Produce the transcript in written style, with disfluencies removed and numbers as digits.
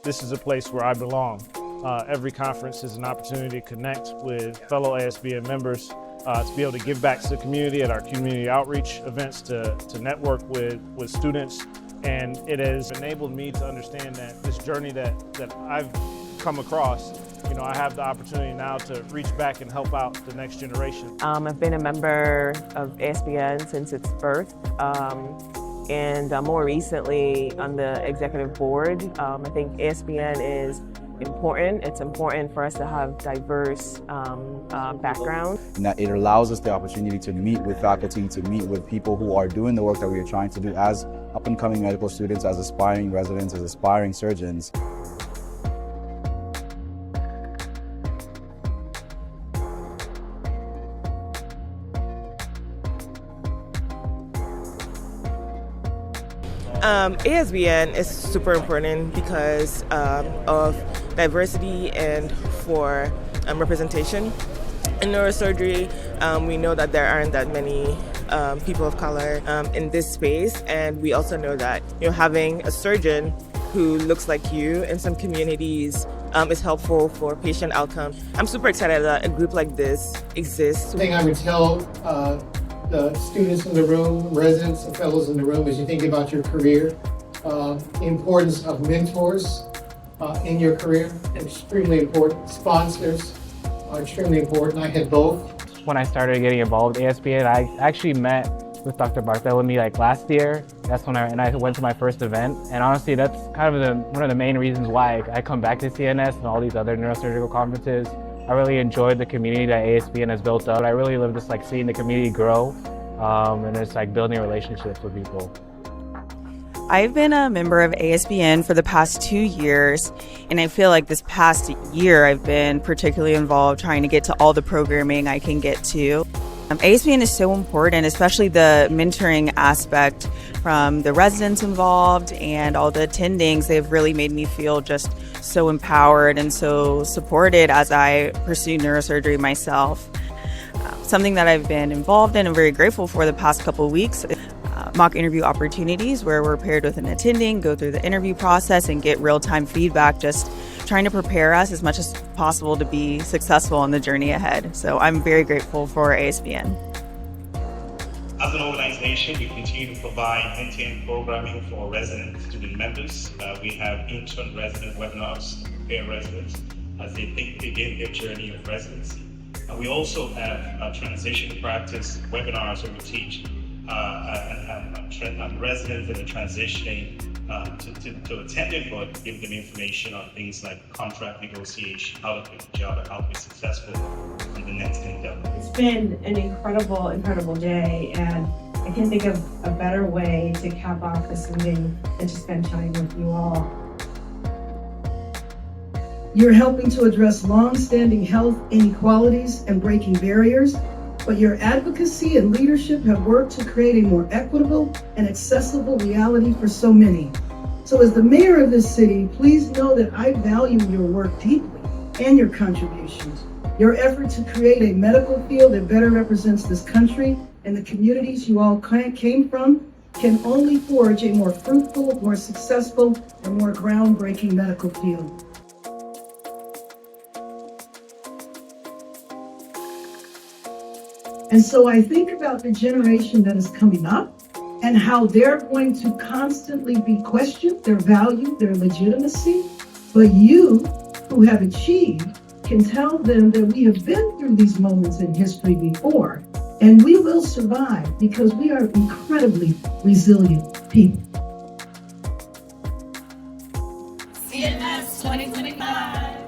this is a place where I belong. Every conference is an opportunity to connect with fellow ASBN members, to be able to give back to the community at our community outreach events, to network with students. And it has enabled me to understand that this journey that I've come across, I have the opportunity now to reach back and help out the next generation. I've been a member of ASBN since its birth, and more recently on the executive board. I think ASBN is important. It's important for us to have diverse backgrounds. And that it allows us the opportunity to meet with faculty, to meet with people who are doing the work that we are trying to do as up-and-coming medical students, as aspiring residents, as aspiring surgeons. ASBN is super important because of diversity and for representation. In neurosurgery, we know that there aren't that many people of color in this space, and we also know that having a surgeon who looks like you in some communities is helpful for patient outcome. I'm super excited that a group like this exists. The thing I would tell the students in the room, residents and fellows in the room, as you think about your career, the importance of mentors in your career, extremely important. Sponsors are extremely important. I had both. When I started getting involved with ASBN, I actually met with Dr. Bartholomew last year. That's when I went to my first event. And honestly, that's kind of one of the main reasons why I come back to CNS and all these other neurosurgical conferences. I really enjoyed the community that ASBN has built up. I really love just seeing the community grow and it's building relationships with people. I've been a member of ASBN for the past 2 years, and I feel like this past year I've been particularly involved trying to get to all the programming I can get to. ASBN is so important, especially the mentoring aspect from the residents involved and all the attendings. They've really made me feel just so empowered and so supported as I pursue neurosurgery myself. Something that I've been involved in and very grateful for the past couple of weeks, mock interview opportunities where we're paired with an attending, go through the interview process and get real-time feedback, just trying to prepare us as much as possible to be successful on the journey ahead. So I'm very grateful for ASBN. As an organization, we continue to provide end-to-end programming for resident student members. We have intern resident webinars to prepare residents as they begin their journey of residency. And we also have transition practice webinars where we teach residents that are transitioning to attending, but give them information on things like contract negotiation, how to pick a job, and how to be successful in the next endeavor. It's been an incredible day, and I can't think of a better way to cap off this meeting than to spend time with you all. You're helping to address long-standing health inequalities and breaking barriers, but your advocacy and leadership have worked to create a more equitable and accessible reality for so many. So as the mayor of this city, please know that I value your work deeply and your contributions. Your effort to create a medical field that better represents this country and the communities you all came from can only forge a more fruitful, more successful, and more groundbreaking medical field. And so I think about the generation that is coming up and how they're going to constantly be questioned, their value, their legitimacy. But you, who have achieved, can tell them that we have been through these moments in history before, and we will survive because we are incredibly resilient people. CNS 2025.